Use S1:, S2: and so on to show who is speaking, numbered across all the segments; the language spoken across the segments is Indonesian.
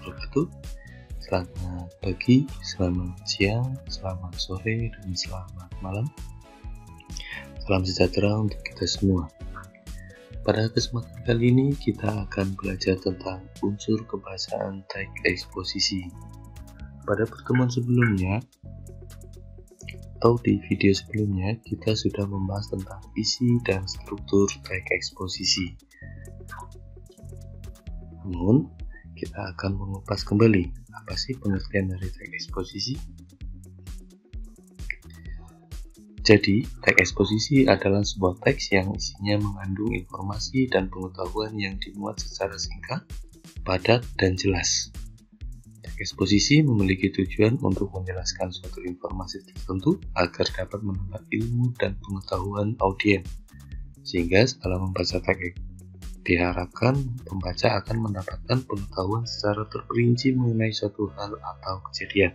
S1: wabarakatuh. Selamat pagi, selamat siang, selamat sore, dan selamat malam. Salam sejahtera untuk kita semua. Pada kesempatan kali ini kita akan belajar tentang unsur kebahasaan teks eksposisi. Pada pertemuan sebelumnya atau di video sebelumnya kita sudah membahas tentang isi dan struktur teks eksposisi. Namun, kita akan mengupas kembali apa sih pengertian dari teks eksposisi. Jadi, teks eksposisi adalah sebuah teks yang isinya mengandung informasi dan pengetahuan yang dimuat secara singkat, padat, dan jelas. Teks eksposisi memiliki tujuan untuk menjelaskan suatu informasi tertentu agar dapat menambah ilmu dan pengetahuan audiens, sehingga setelah membaca teks diharapkan pembaca akan mendapatkan pengetahuan secara terperinci mengenai suatu hal atau kejadian.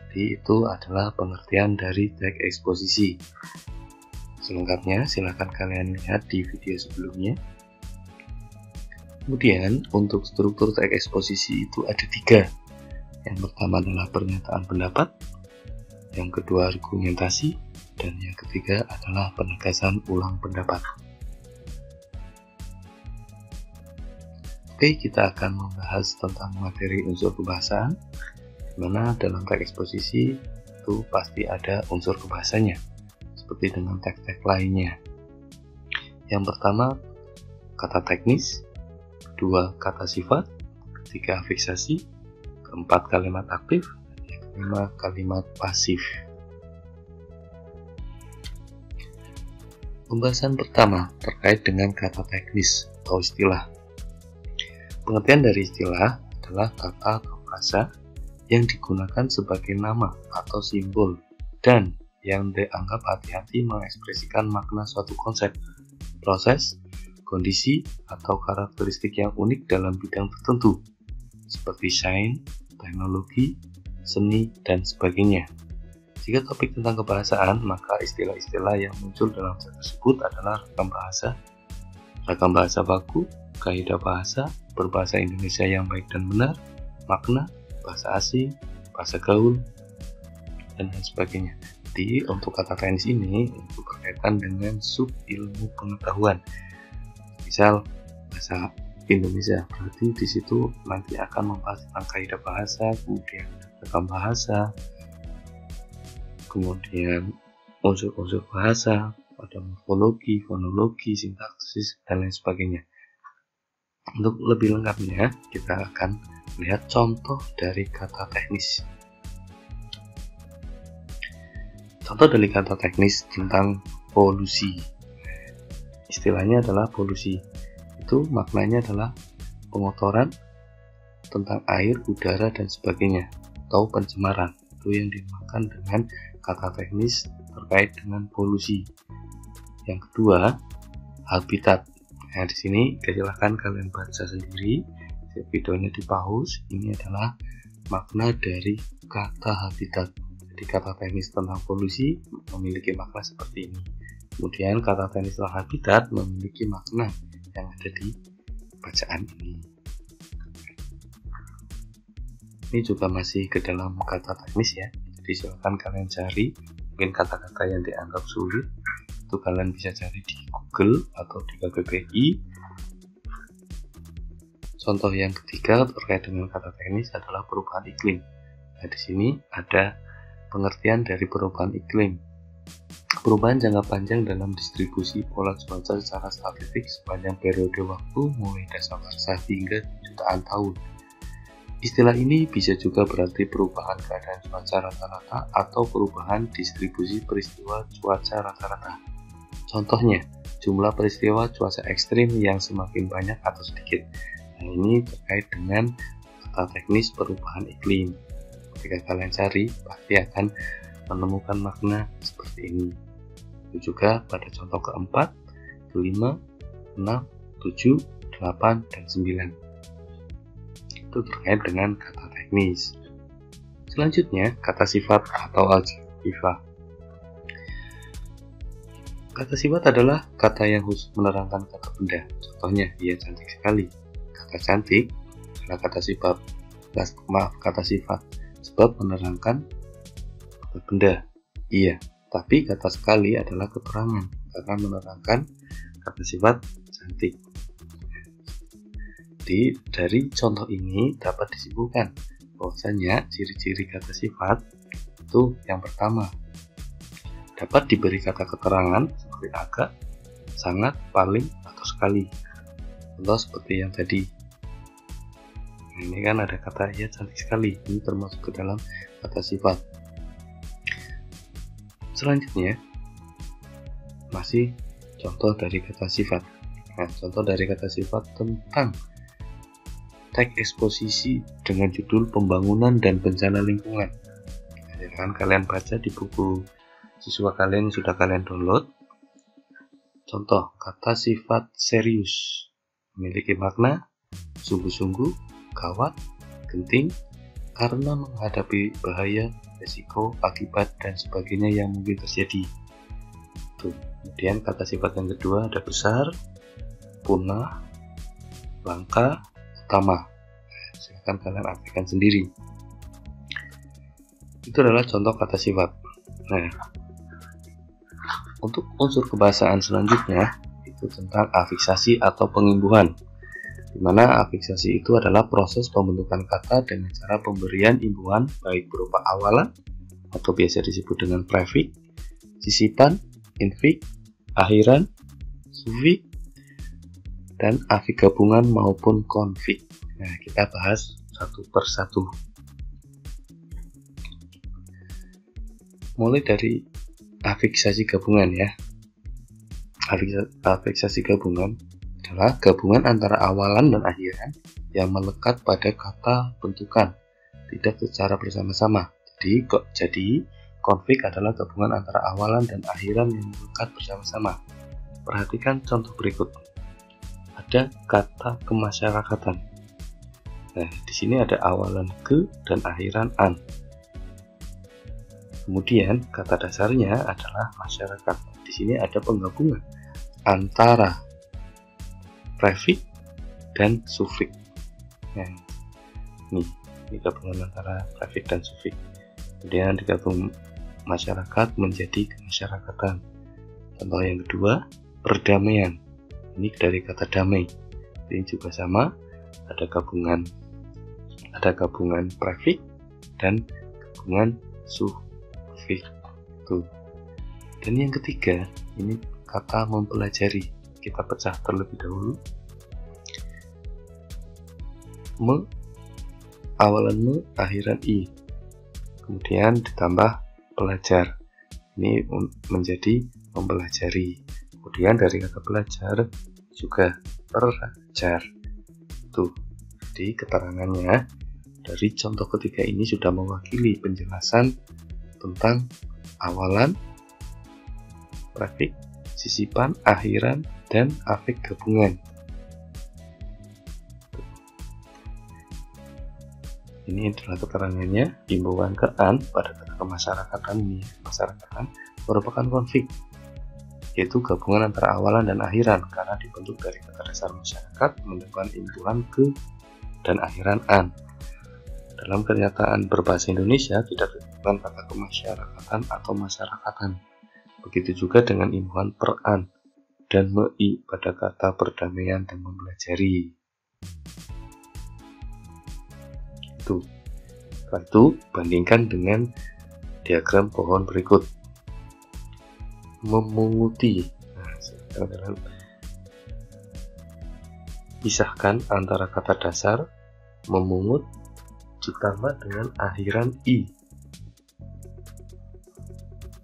S1: Jadi itu adalah pengertian dari teks eksposisi. Selengkapnya silakan kalian lihat di video sebelumnya. Kemudian untuk struktur teks eksposisi itu ada 3. Yang pertama adalah pernyataan pendapat, yang kedua argumentasi, dan yang ketiga adalah penegasan ulang pendapat. Oke, kita akan membahas tentang materi unsur kebahasaan, di mana dalam teks eksposisi itu pasti ada unsur kebahasanya, seperti dengan teks-teks lainnya. Yang pertama, kata teknis, kedua, kata sifat, ketiga, fiksasi, keempat, kalimat aktif, dan yang kelima, kalimat pasif. Pembahasan pertama terkait dengan kata teknis atau istilah. Pengertian dari istilah adalah kata atau frasa yang digunakan sebagai nama atau simbol dan yang dianggap hati-hati mengekspresikan makna suatu konsep, proses, kondisi, atau karakteristik yang unik dalam bidang tertentu, seperti sains, teknologi, seni, dan sebagainya. Jika topik tentang kebahasaan, maka istilah-istilah yang muncul dalam teks tersebut adalah ragam bahasa baku, kaidah bahasa, berbahasa Indonesia yang baik dan benar, makna, bahasa asing, bahasa gaul, dan lain sebagainya. Jadi untuk kata teknis ini itu berkaitan dengan sub ilmu pengetahuan. Misal bahasa Indonesia, berarti di situ nanti akan membahas tentang kaidah bahasa, kemudian ragam bahasa, kemudian unsur-unsur bahasa, ada morfologi, fonologi, sintaksis, dan lain sebagainya. Untuk lebih lengkapnya, kita akan melihat contoh dari kata teknis. Contoh dari kata teknis tentang polusi. Istilahnya adalah polusi. Itu maknanya adalah pengotoran tentang air, udara, dan sebagainya, atau pencemaran. Itu yang dinamakan dengan kata teknis terkait dengan polusi. Yang kedua, habitat. Nah, di sini silahkan kalian baca sendiri, videonya di pause. Ini adalah makna dari kata habitat. Jadi kata teknis tentang polusi memiliki makna seperti ini. Kemudian kata teknis tentang habitat memiliki makna yang ada di bacaan ini. Ini juga masih ke dalam kata teknis ya. Jadi silahkan kalian cari mungkin kata-kata yang dianggap sulit. Itu kalian bisa cari di Google atau di KBBI. Contoh yang ketiga terkait dengan kata teknis adalah perubahan iklim. Nah, di sini ada pengertian dari perubahan iklim. Perubahan jangka panjang dalam distribusi pola cuaca secara statistik sepanjang periode waktu mulai dasawarsa hingga jutaan tahun. Istilah ini bisa juga berarti perubahan keadaan cuaca rata-rata atau perubahan distribusi peristiwa cuaca rata-rata. Contohnya, jumlah peristiwa cuaca ekstrim yang semakin banyak atau sedikit. Nah, ini terkait dengan kata teknis perubahan iklim. Ketika kalian cari, pasti akan menemukan makna seperti ini. Itu juga pada contoh keempat, kelima, 6, 7, 8, dan 9. Itu terkait dengan kata teknis. Selanjutnya, kata sifat atau adjektiva. Kata sifat adalah kata yang khusus menerangkan kata benda. Contohnya, dia cantik sekali. Kata cantik adalah kata sifat. kata sifat, sebab menerangkan benda. Iya, tapi kata sekali adalah keterangan karena menerangkan kata sifat cantik. Jadi dari contoh ini dapat disimpulkan bahwasanya ciri-ciri kata sifat itu yang pertama, dapat diberi kata keterangan seperti agak, sangat, paling, atau sekali. Contoh seperti yang tadi. Ini kan ada kata ya cantik sekali, ini termasuk ke dalam kata sifat. Selanjutnya masih contoh dari kata sifat. Nah, contoh dari kata sifat tentang teks eksposisi dengan judul pembangunan dan bencana lingkungan. Ya kan, kalian baca di buku siswa kalian sudah kalian download. Contoh kata sifat serius, memiliki makna sungguh-sungguh, gawat, genting, karena menghadapi bahaya, resiko, akibat, dan sebagainya yang mungkin terjadi. Tuh. Kemudian kata sifat yang kedua ada besar, punah, langka, utama. Silahkan kalian artikan sendiri. Itu adalah contoh kata sifat. Nah, untuk unsur kebahasaan selanjutnya itu tentang afiksasi atau pengimbuhan, di mana afiksasi itu adalah proses pembentukan kata dengan cara pemberian imbuhan baik berupa awalan atau biasa disebut dengan prefix, sisipan, infix, akhiran, sufiks, dan afik gabungan maupun konflik. Nah, kita bahas satu persatu. Mulai dari afiksasi gabungan ya. Afiksasi gabungan adalah gabungan antara awalan dan akhiran yang melekat pada kata bentukan, tidak secara bersama-sama. Jadi konflik adalah gabungan antara awalan dan akhiran yang melekat bersama-sama. Perhatikan contoh berikut. Ada kata kemasyarakatan. Nah, di sini ada awalan ke dan akhiran an. Kemudian kata dasarnya adalah masyarakat. Di sini ada penggabungan antara prefix dan sufiks. Nah, ini gabungan antara prefix dan sufiks. Kemudian digabung masyarakat menjadi kemasyarakatan. Contoh yang kedua, perdamaian. Ini dari kata damai. Ini juga sama, ada gabungan prefix dan gabungan sufiks. Dan yang ketiga, ini kata mempelajari. Kita pecah terlebih dahulu. Awalan me, akhiran i. Kemudian ditambah pelajar. Ini menjadi mempelajari. Kemudian dari kata belajar juga pelajar. Jadi keterangannya dari contoh ketiga ini sudah mewakili penjelasan tentang awalan, prefix, sisipan, akhiran, dan afik gabungan. Ini adalah keterangannya. Imbauan ke an pada kata kemasyarakatan ini, masyarakatan merupakan konflik, yaitu gabungan antara awalan dan akhiran karena dibentuk dari kata dasar masyarakat mendepan imbuhan ke dan akhiran an. Dalam kenyataan berbahasa Indonesia tidak ditemukan kata kemasyarakatan atau masyarakatan. Begitu juga dengan imbuhan per an dan mei pada kata perdamaian dan mempelajari. Setelah itu bandingkan dengan diagram pohon berikut. Memunguti. Nah, pisahkan antara kata dasar memungut ditambah dengan akhiran i.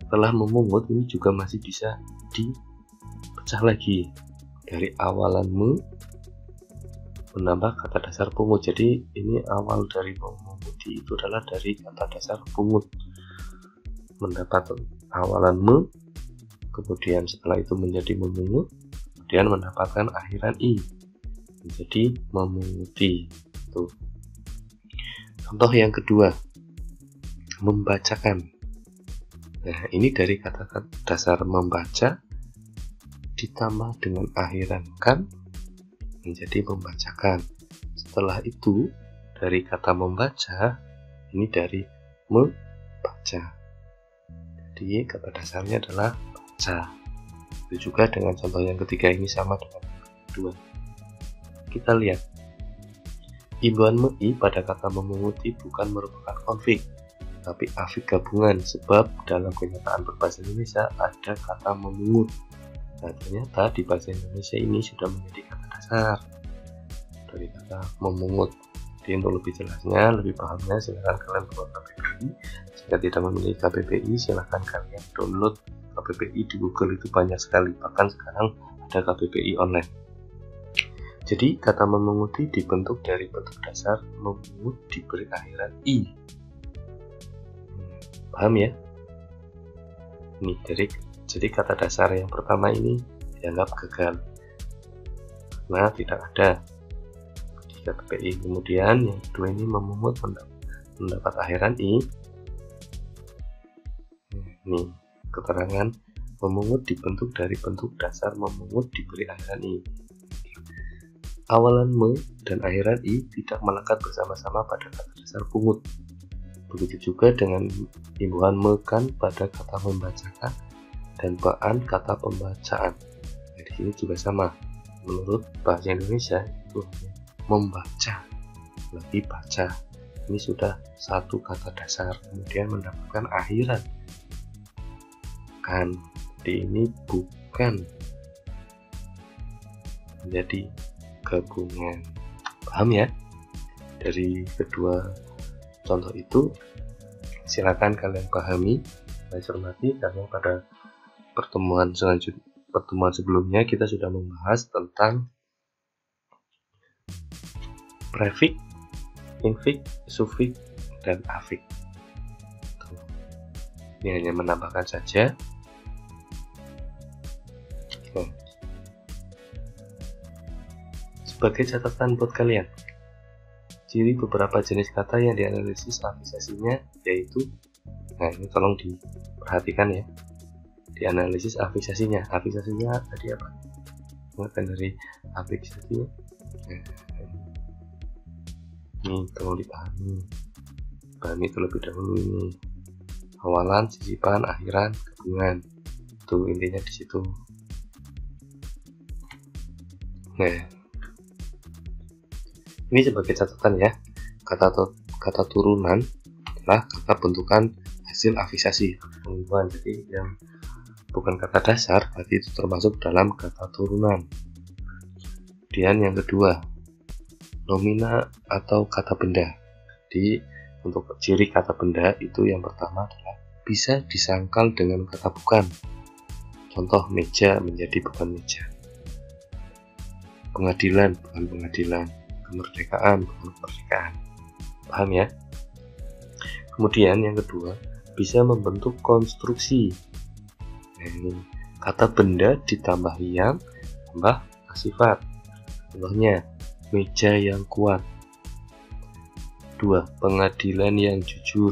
S1: Setelah memungut ini juga masih bisa dipecah lagi dari awalan me menambah kata dasar pungut. Jadi ini awal dari memunguti itu adalah dari kata dasar pungut, mendapat awalan me, kemudian setelah itu menjadi memungut, kemudian mendapatkan akhiran i menjadi memunguti. Tuh. Contoh yang kedua, membacakan. Nah, ini dari kata dasar membaca ditambah dengan akhiran kan menjadi membacakan. Setelah itu dari kata membaca, ini dari membaca. Jadi kata dasarnya adalah baca. Itu juga dengan contoh yang ketiga ini sama dengan yang kedua. Kita lihat, imbuhan mei pada kata memunguti bukan merupakan konflik, tapi afik gabungan, sebab dalam kenyataan berbahasa Indonesia ada kata memungut. Nah, ternyata di bahasa Indonesia ini sudah menjadi kata dasar dari kata memungut. Jadi untuk lebih jelasnya, lebih pahamnya, silahkan kalian buat KBBI. Jika tidak memiliki KBBI, silahkan kalian download KBBI di Google, itu banyak sekali. Bahkan sekarang ada KBBI online. Jadi kata memunguti dibentuk dari bentuk dasar memungut diberi akhiran i. Paham ya? Ini jadi kata dasar yang pertama ini dianggap gagal. Nah, tidak ada di KBBI. Kemudian yang kedua ini memungut mendapat akhiran i. Ini keterangan memungut dibentuk dari bentuk dasar memungut diberi akhiran i. Awalan me dan akhiran i tidak melekat bersama-sama pada kata dasar pungut. Begitu juga dengan imbuhan mekan pada kata membacakan dan baan kata pembacaan. Nah, di sini juga sama. Menurut bahasa Indonesia itu membaca, lebih baca. Ini sudah satu kata dasar, kemudian mendapatkan akhiran. Kan, di ini bukan menjadi gabungan. Paham ya? Dari kedua contoh itu silakan kalian pahami, saya cermati, karena pada pertemuan sebelumnya kita sudah membahas tentang prefix, infix, sufix, dan afix. Ini hanya menambahkan saja. Sebagai catatan buat kalian, ciri beberapa jenis kata yang dianalisis afisasinya yaitu, nah ini tolong diperhatikan ya, dianalisis afisasinya. Afisasinya tadi apa? Ingatkan dari afisasinya. Nah, ini tolong dipahami terlebih dahulu ini. Awalan, sisipan, akhiran, gabungan. Itu intinya di situ. Nah, ini sebagai catatan ya, kata turunan adalah kata bentukan hasil afisasi pengubah. Jadi yang bukan kata dasar berarti itu termasuk dalam kata turunan. Kemudian yang kedua, nomina atau kata benda. Jadi untuk ciri kata benda itu yang pertama adalah bisa disangkal dengan kata bukan. Contoh, meja menjadi bukan meja, pengadilan bukan pengadilan, kemerdekaan bukan kemerdekaan. Paham ya? Kemudian yang kedua, bisa membentuk konstruksi. Nah, ini kata benda ditambah yang tambah sifat. Contohnya, meja yang kuat. 2. Pengadilan yang jujur.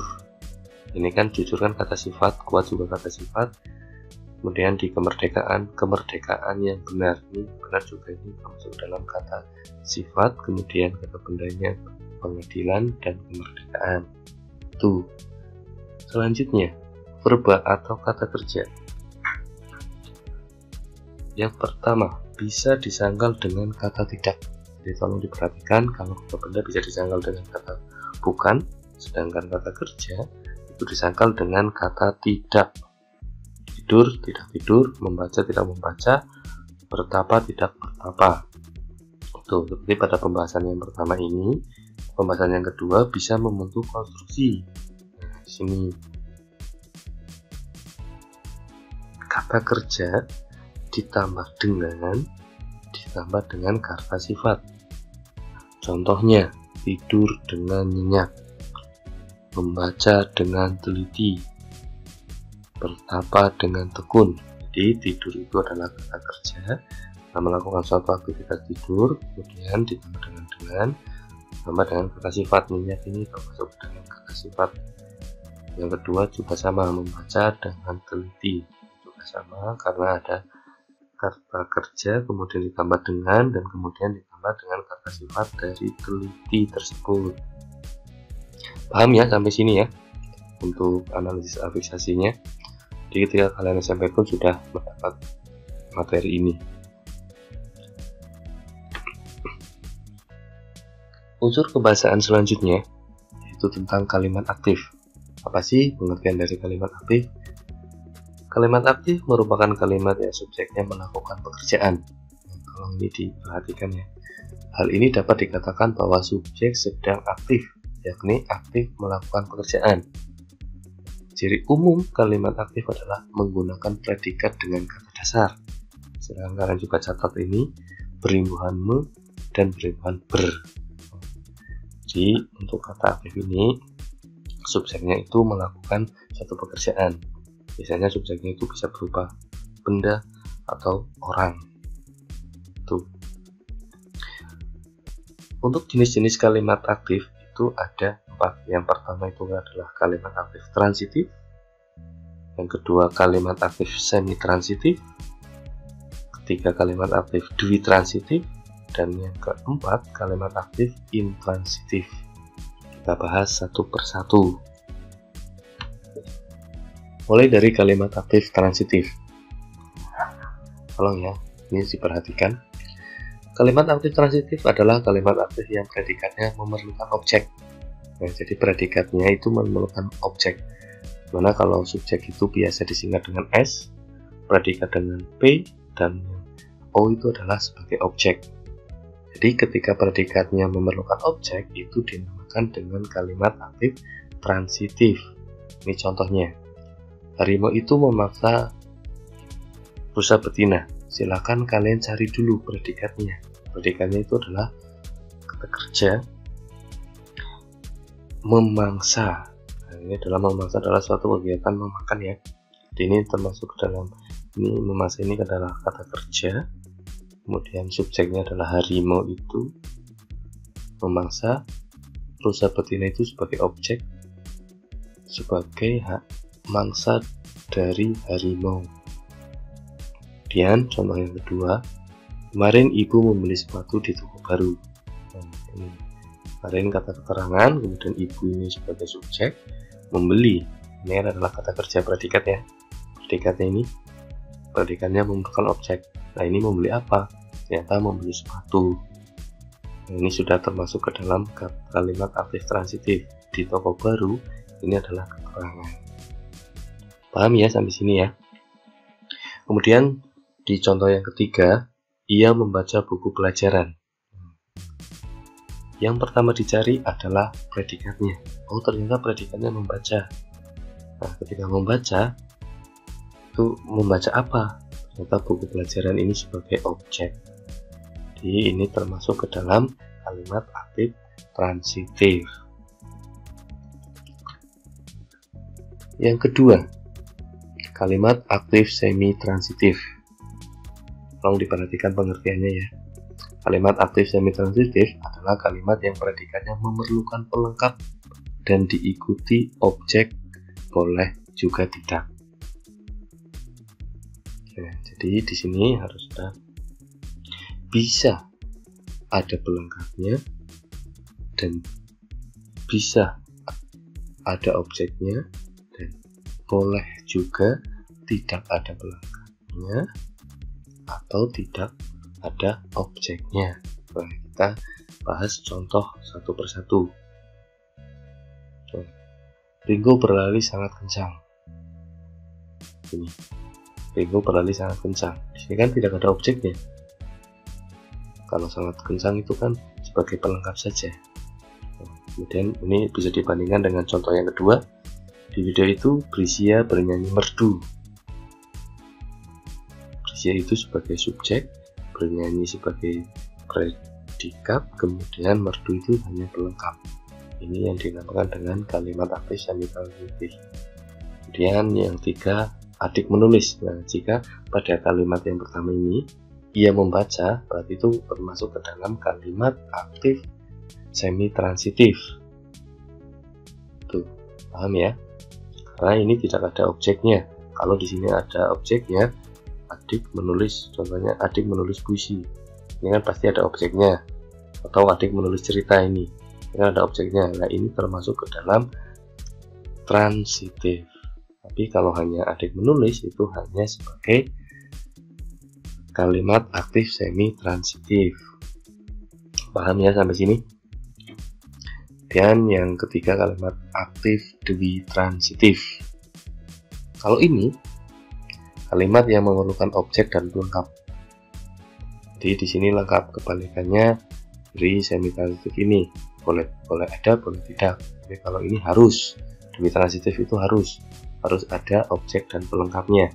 S1: Ini kan jujur kan kata sifat, kuat juga kata sifat. Kemudian di kemerdekaan yang benar. Ini benar juga, ini masuk dalam kata sifat. Kemudian kata bendanya pengadilan dan kemerdekaan. Tuh. Selanjutnya, verba atau kata kerja. Yang pertama, bisa disangkal dengan kata tidak. Jadi tolong diperhatikan, kalau kata benda bisa disangkal dengan kata bukan, sedangkan kata kerja itu disangkal dengan kata tidak. Tidur, tidak tidur, membaca, tidak membaca, bertapa, tidak bertapa. Tuh, seperti pada pembahasan yang pertama ini. Pembahasan yang kedua bisa membentuk konstruksi. Nah, di sini kata kerja ditambah dengan kata sifat. Contohnya, tidur dengan nyenyak, membaca dengan teliti, bertapa dengan tekun. Jadi tidur itu adalah kata kerja. Kita melakukan suatu aktivitas tidur, kemudian ditambah dengan kata sifat. Nyenyak ini termasuk dengan kata sifat. Yang kedua juga sama, membaca dengan teliti juga sama, karena ada kata kerja kemudian ditambah dengan dan kemudian ditambah dengan kata sifat dari teliti tersebut. Paham ya sampai sini ya untuk analisis afiksasinya. Jadi ketika kalian SMP pun sudah mendapat materi ini. Unsur kebahasaan selanjutnya yaitu tentang kalimat aktif. Apa sih pengertian dari kalimat aktif? Kalimat aktif merupakan kalimat yang subjeknya melakukan pekerjaan. Tolong ini diperhatikan ya. Hal ini dapat dikatakan bahwa subjek sedang aktif, yakni aktif melakukan pekerjaan. Ciri umum kalimat aktif adalah menggunakan predikat dengan kata dasar. Sekarang kalian juga catat ini, berimbuhan me dan berimbuhan ber. Jadi untuk kata aktif ini subjeknya itu melakukan suatu pekerjaan. Biasanya subjeknya itu bisa berupa benda atau orang. Tuh. Untuk jenis-jenis kalimat aktif itu ada 4. Yang pertama itu adalah kalimat aktif transitif. Yang kedua kalimat aktif semi transitif. Ketiga kalimat aktif dwi transitif. Dan yang keempat kalimat aktif intransitif. Kita bahas satu persatu. Mulai dari kalimat aktif transitif. Tolong ya, ini diperhatikan. Kalimat aktif transitif adalah kalimat aktif yang predikatnya memerlukan objek. Nah, jadi predikatnya itu memerlukan objek. Mana kalau subjek itu biasa disingkat dengan S, predikat dengan P, dan O itu adalah sebagai objek. Jadi ketika predikatnya memerlukan objek itu dinamakan dengan kalimat aktif transitif. Ini contohnya. Harimau itu memaksa rusa betina. Silakan kalian cari dulu predikatnya. Predikatnya itu adalah kata kerja memangsa. Nah, ini adalah memangsa adalah suatu kegiatan memakan ya. Jadi ini termasuk ke dalam ini memangsa ini adalah kata kerja. Kemudian subjeknya adalah harimau itu memangsa, rusa betina itu sebagai objek, sebagai mangsa dari harimau. Kemudian contoh yang kedua, kemarin ibu membeli sepatu di toko baru. Nah, ini kemarin kata keterangan, kemudian ibu ini sebagai subjek, membeli ini adalah kata kerja predikat ya. Predikatnya ini predikatnya merupakan objek. Nah ini membeli apa? Ternyata membeli sepatu. Nah, ini sudah termasuk ke dalam kalimat aktif transitif. Di toko baru ini adalah keterangan. Paham ya sampai sini ya? Kemudian di contoh yang ketiga, ia membaca buku pelajaran. Yang pertama dicari adalah predikatnya. Oh ternyata predikatnya membaca. Nah ketika membaca itu membaca apa? Ternyata buku pelajaran ini sebagai objek. Jadi ini termasuk ke dalam kalimat aktif transitif. Yang kedua, kalimat aktif semi transitif. Tolong diperhatikan pengertiannya ya. Kalimat aktif semi transitif adalah kalimat yang predikatnya memerlukan pelengkap dan diikuti objek, boleh juga tidak. Nah, jadi di sini harus ada bisa ada pelengkapnya dan bisa ada objeknya dan boleh juga tidak ada pelengkapnya atau tidak ada objeknya. Nah, kita bahas contoh satu persatu. Ringo berlari sangat kencang. Ini Ringo berlari sangat kencang. Di sini kan tidak ada objeknya. Kalau sangat kencang itu kan sebagai pelengkap saja. Kemudian ini bisa dibandingkan dengan contoh yang kedua. Di video itu Brisia bernyanyi merdu. Brisia itu sebagai subjek, bernyanyi sebagai predikat, kemudian merdu itu hanya pelengkap. Ini yang dinamakan dengan kalimat aktif semi transitif. Kemudian yang ketiga, adik menulis. Nah, jika pada kalimat yang pertama ini ia membaca, berarti itu termasuk ke dalam kalimat aktif semi transitif. Tuh, paham ya? Karena ini tidak ada objeknya. Kalau di sini ada objeknya, adik menulis, contohnya adik menulis puisi. Ini kan pasti ada objeknya. Atau adik menulis cerita ini. Ini ada objeknya. Nah, ini termasuk ke dalam transitif. Tapi kalau hanya adik menulis itu hanya sebagai kalimat aktif semi transitif. Paham ya sampai sini? Dan yang ketiga kalimat aktif dwi transitif. Kalau ini kalimat yang memerlukan objek dan pelengkap. Jadi di sini lengkap, kebalikannya dari semi transitif ini. Boleh ada, boleh tidak. Tapi kalau ini harus, dwi transitif itu harus ada objek dan pelengkapnya.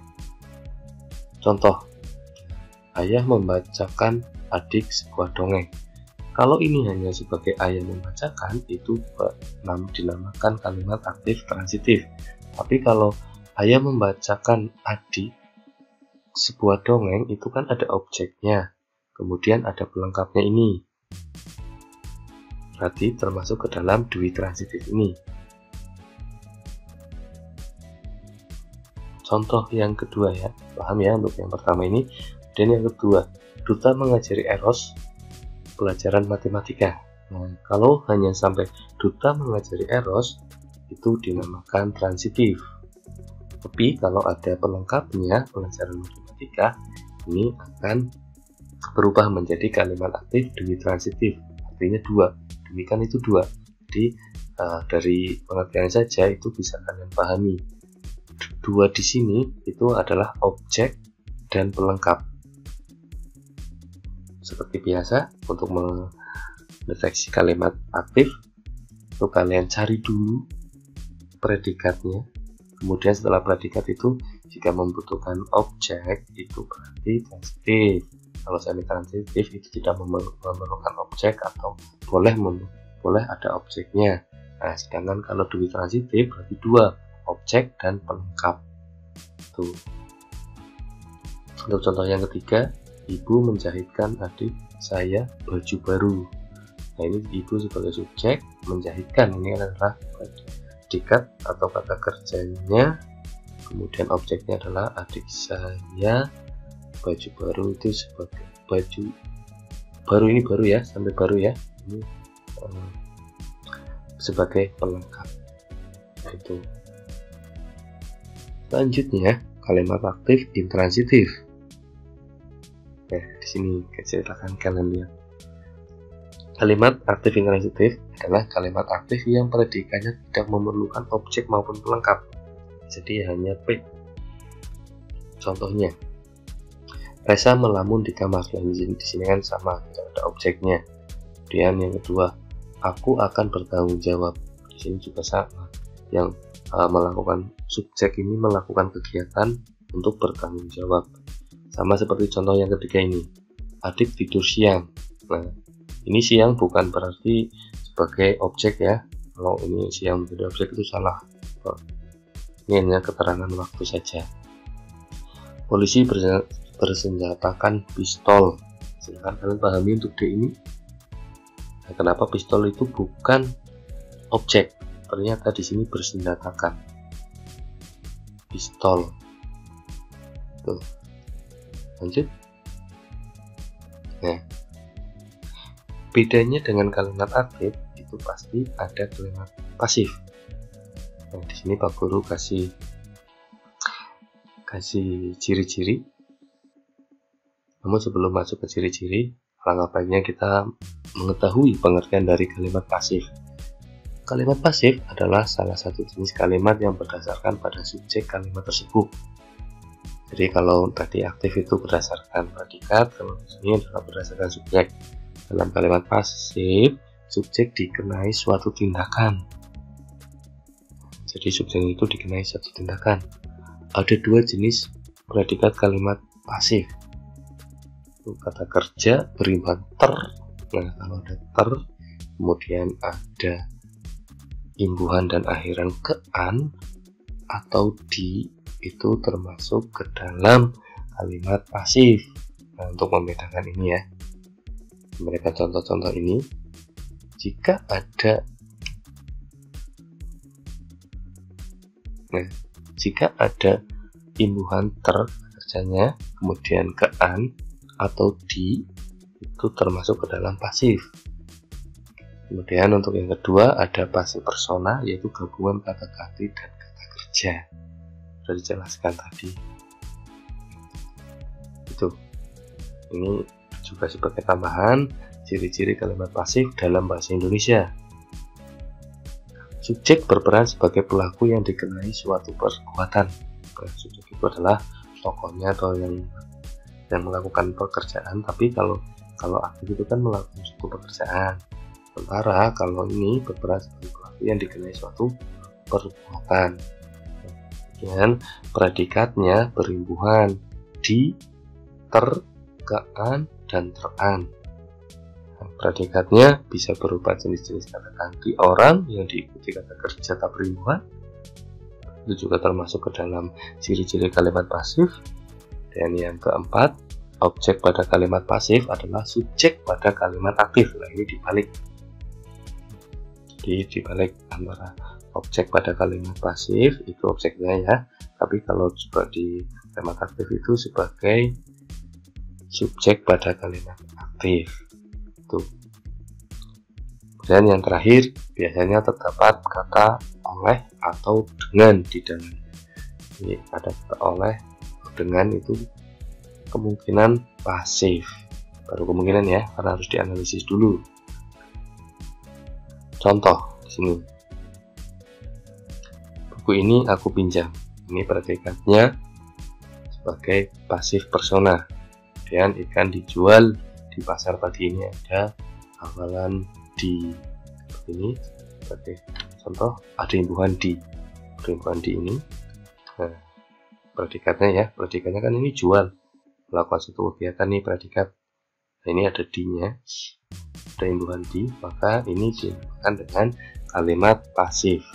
S1: Contoh, ayah membacakan adik sebuah dongeng. Kalau ini hanya sebagai ayah membacakan, itu dinamakan kalimat aktif transitif. Tapi kalau ayah membacakan adik sebuah dongeng, itu kan ada objeknya, kemudian ada pelengkapnya ini. Berarti termasuk ke dalam dwi transitif ini. Contoh yang kedua ya, paham ya untuk yang pertama ini. Dan yang kedua, Duta mengajari Eros pelajaran matematika. Nah, kalau hanya sampai Duta mengajari Eros, itu dinamakan transitif. Tapi kalau ada pelengkapnya, pelajaran matematika, ini akan berubah menjadi kalimat aktif dwi transitif. Artinya dua. Dwi kan itu dua. Jadi dari pengertian saja itu bisa kalian pahami. Dua di sini itu adalah objek dan pelengkap. Seperti biasa, untuk mendeteksi kalimat aktif, itu kalian cari dulu predikatnya. Kemudian setelah predikat itu, jika membutuhkan objek, itu berarti transitif. Kalau semi transitif itu tidak memerlukan objek atau boleh ada objeknya. Nah, sedangkan kalau dwi transitif berarti dua, objek dan pelengkap. Tuh. Untuk contoh yang ketiga, ibu menjahitkan adik saya baju baru. Nah, ini ibu sebagai subjek, menjahitkan ini adalah predikat atau kata kerjanya, kemudian objeknya adalah adik saya baju baru. Itu sebagai baju baru, ini baru ya, sampai baru ya, ini sebagai pelengkap. Itu. Selanjutnya kalimat aktif intransitif. Nah, di sini saya ceritakan kalian lihat. Kalimat aktif intransitif adalah kalimat aktif yang predikatnya tidak memerlukan objek maupun pelengkap. Jadi hanya P. Contohnya, Reza melamun di kamar. Di sini kan sama, tidak ada objeknya. Kemudian yang kedua, aku akan bertanggung jawab. Di sini juga sama. Yang melakukan subjek ini melakukan kegiatan untuk bertanggung jawab. Sama seperti contoh yang ketiga ini, adik tidur siang. Nah, ini siang bukan berarti sebagai objek ya. Kalau ini siang menjadi objek itu salah. Ini hanya keterangan waktu saja. Polisi bersenjatakan pistol. Silahkan kalian pahami untuk D ini. Nah, kenapa pistol itu bukan objek? Ternyata di sini bersenjatakan pistol. Tuh. Lanjut. Nah, bedanya dengan kalimat aktif itu pasti ada kalimat pasif. Nah, di sini Pak Guru kasih ciri-ciri. Namun sebelum masuk ke ciri-ciri, alangkah baiknya kita mengetahui pengertian dari kalimat pasif. Kalimat pasif adalah salah satu jenis kalimat yang berdasarkan pada subjek kalimat tersebut. Jadi kalau tadi aktif itu berdasarkan predikat, kalau di sini adalah berdasarkan subjek. Dalam kalimat pasif, subjek dikenai suatu tindakan. Jadi subjek itu dikenai suatu tindakan. Ada dua jenis predikat kalimat pasif. Kata kerja berimbang ter. Nah, kalau ada ter, kemudian ada imbuhan dan akhiran ke an atau di, itu termasuk ke dalam kalimat pasif. Nah, untuk membedakan ini ya, mereka contoh-contoh ini, jika ada imbuhan ter kerjanya, kemudian ke an atau di, itu termasuk ke dalam pasif. Kemudian untuk yang kedua ada pasif persona, yaitu gabungan kata ganti dan kata kerja. Sudah dijelaskan tadi. Itu. Ini juga sebagai tambahan ciri-ciri kalimat pasif dalam bahasa Indonesia. Subjek berperan sebagai pelaku yang dikenai suatu perbuatan. Subjek itu adalah tokohnya atau yang melakukan pekerjaan, tapi kalau aktif itu kan melakukan suatu pekerjaan. Sementara kalau ini berperan sebagai pelaku yang dikenai suatu perbuatan. Kemudian predikatnya berimbuhan di, ter, kean, dan teran. Predikatnya bisa berupa jenis-jenis kata ganti orang yang diikuti kata kerja tak berimbuhan. Itu juga termasuk ke dalam ciri-ciri kalimat pasif. Dan yang keempat, objek pada kalimat pasif adalah subjek pada kalimat aktif. Nah, ini dibalik. Jadi dibalik antara objek pada kalimat pasif itu objeknya ya, tapi kalau coba di kalimat aktif itu sebagai subjek pada kalimat aktif. Tuh. Dan yang terakhir biasanya terdapat kata oleh atau dengan di dalam. Ini ada kata oleh atau dengan itu kemungkinan pasif. Baru kemungkinan ya, karena harus dianalisis dulu. Contoh di sini. Buku ini aku pinjam. Ini predikatnya sebagai pasif persona. Dan ikan dijual di pasar pagi ini ada hafalan di ini sebagai contoh, ada imbuhan di ini. Nah, predikatnya ya, predikatnya kan ini jual, melakukan suatu kegiatan nih predikat. Nah, ini ada di-nya, ada imbuhan di, maka ini dinamakan dengan kalimat pasif.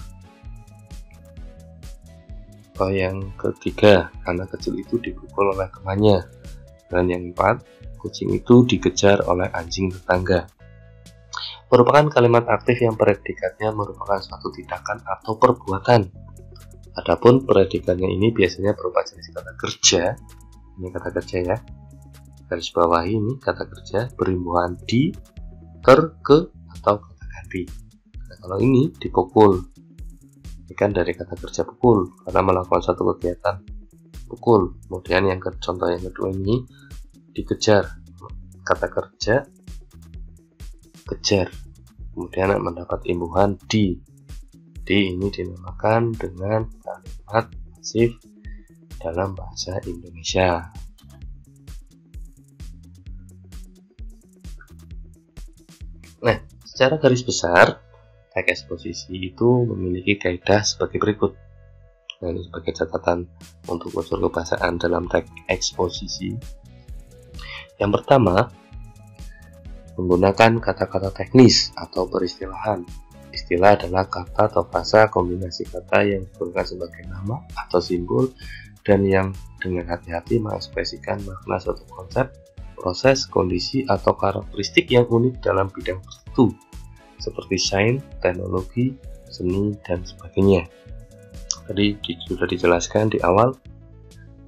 S1: Atau yang ketiga, anak kecil itu dipukul oleh temannya. Dan yang keempat, kucing itu dikejar oleh anjing tetangga. Merupakan kalimat aktif yang predikatnya merupakan suatu tindakan atau perbuatan. Adapun predikatnya ini biasanya berupa jenis kata kerja. Ini kata kerja ya. Garis bawah ini kata kerja berimbuhan di, ter, ke, atau kata ganti. Nah, kalau ini dipukul. Ini kan dari kata kerja pukul karena melakukan suatu kegiatan pukul. Kemudian yang contoh yang kedua ini dikejar, kata kerja kejar, kemudian mendapat imbuhan di ini dinamakan dengan kalimat pasif dalam bahasa Indonesia. Nah, secara garis besar teks eksposisi itu memiliki kaidah sebagai berikut. Nah, ini sebagai catatan untuk unsur kebahasaan dalam teks eksposisi. Yang pertama, menggunakan kata-kata teknis atau peristilahan. Istilah adalah kata atau frasa kombinasi kata yang digunakan sebagai nama atau simbol dan yang dengan hati-hati mengekspresikan makna suatu konsep, proses, kondisi, atau karakteristik yang unik dalam bidang tertentu, seperti sains, teknologi, seni, dan sebagainya. Tadi sudah dijelaskan di awal.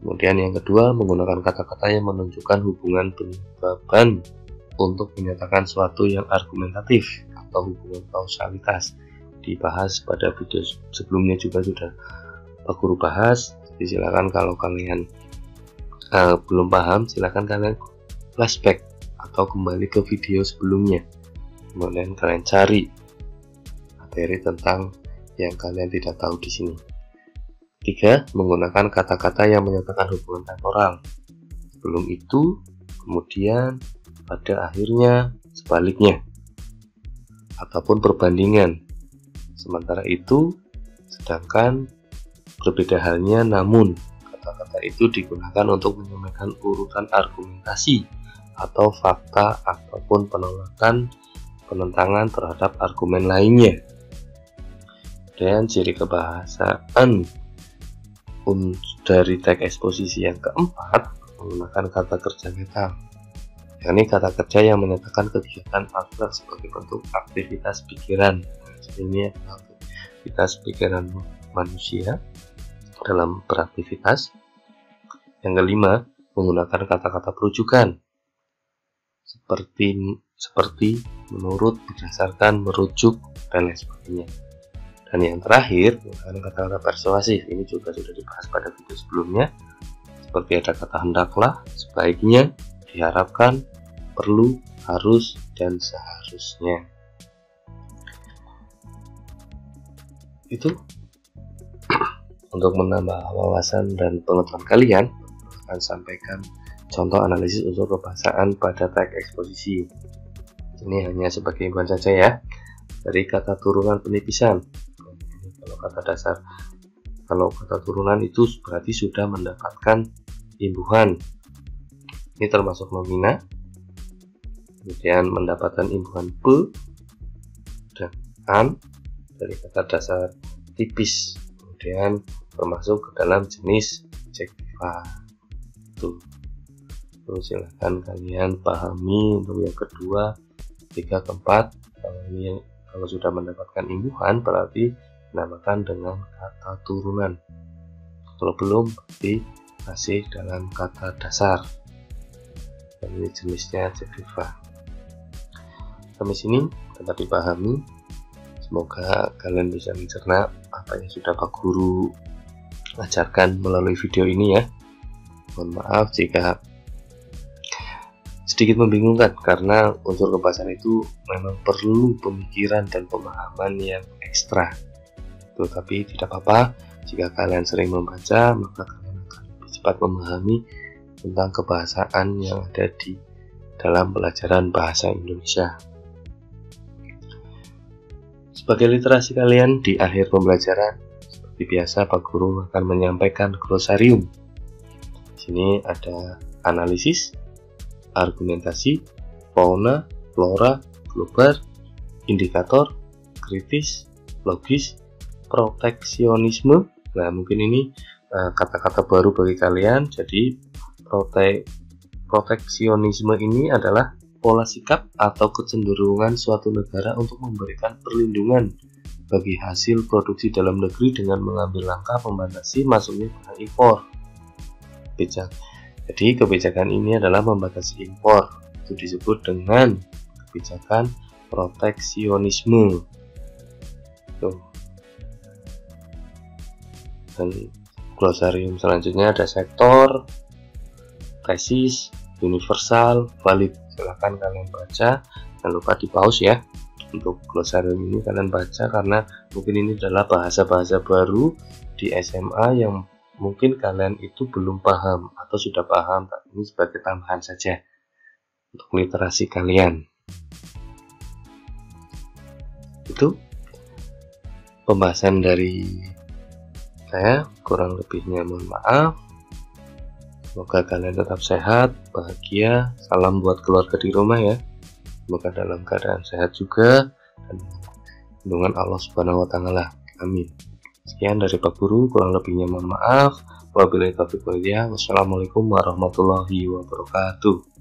S1: Kemudian yang kedua, menggunakan kata-kata yang menunjukkan hubungan penyebaban untuk menyatakan suatu yang argumentatif atau hubungan kausalitas. Dibahas pada video sebelumnya juga sudah Pak Guru bahas. Jadi silakan kalau kalian belum paham, silakan kalian flashback atau kembali ke video sebelumnya. Kemudian kalian cari materi tentang yang kalian tidak tahu di sini. 3. Menggunakan kata-kata yang menyatakan hubungan temporal. Sebelum itu, kemudian, pada akhirnya, sebaliknya, ataupun perbandingan. Sementara itu, sedangkan berbeda halnya, namun kata-kata itu digunakan untuk menyampaikan urutan argumentasi atau fakta ataupun penentangan terhadap argumen lainnya. Dan ciri kebahasaan dari teks eksposisi yang keempat, menggunakan kata kerja netral. Yakni kata kerja yang menyatakan kegiatan abstrak sebagai bentuk aktivitas pikiran. Ini adalah aktivitas pikiran manusia dalam beraktivitas. Yang kelima, menggunakan kata-kata perujukan seperti seperti menurut, berdasarkan, merujuk, dan lain sebagainya. Dan yang terakhir, kata-kata persuasif. Ini juga sudah dibahas pada video sebelumnya. Seperti ada kata hendaklah, sebaiknya, diharapkan, perlu, harus, dan seharusnya. Itu untuk menambah wawasan dan pengetahuan kalian, akan sampaikan contoh analisis unsur kebahasaan pada teks eksposisi. Ini hanya sebagai imbuhan saja ya. Dari kata turunan penipisan. Kalau kata turunan itu berarti sudah mendapatkan imbuhan. Ini termasuk nomina. Kemudian mendapatkan imbuhan pe dan an dari kata dasar tipis. Kemudian termasuk ke dalam jenis adjektiva. Terus silahkan kalian pahami untuk yang kedua, ketiga, keempat. Kalau sudah mendapatkan imbuhan berarti dinamakan dengan kata turunan. Kalau belum berarti masih dalam kata dasar. Dan ini jenisnya adjektiva. Sampai sini dapat dipahami. Semoga kalian bisa mencerna apa yang sudah Pak Guru ajarkan melalui video ini ya. Mohon maaf jika sedikit membingungkan, karena unsur kebahasaan itu memang perlu pemikiran dan pemahaman yang ekstra. Tapi tidak apa-apa jika kalian sering membaca, maka kalian akan lebih cepat memahami tentang kebahasaan yang ada di dalam pelajaran bahasa Indonesia. Sebagai literasi kalian di akhir pembelajaran, seperti biasa Pak Guru akan menyampaikan glosarium. Di sini ada analisis, argumentasi, fauna, flora, global, indikator, kritis, logis, proteksionisme. Nah, mungkin ini kata-kata baru bagi kalian. Jadi proteksionisme ini adalah pola sikap atau kecenderungan suatu negara untuk memberikan perlindungan bagi hasil produksi dalam negeri dengan mengambil langkah membatasi masuknya barang impor. Jadi kebijakan ini adalah membatasi impor. Itu disebut dengan kebijakan proteksionisme. Dan glosarium selanjutnya ada sektor, tesis, universal, valid. Silahkan kalian baca, jangan lupa di pause ya. Untuk glosarium ini kalian baca karena mungkin ini adalah bahasa-bahasa baru di SMA yang mungkin kalian itu belum paham atau sudah paham, tapi ini sebagai tambahan saja untuk literasi kalian. Itu pembahasan dari saya, kurang lebihnya mohon maaf. Semoga kalian tetap sehat, bahagia. Salam buat keluarga di rumah ya. Semoga dalam keadaan sehat juga dan lindungan Allah Subhanahu wa taala. Amin. Sekian dari Pak Guru, kurang lebihnya mohon maaf. Wabillahi taufiq wal hidayah. Wassalamualaikum warahmatullahi wabarakatuh.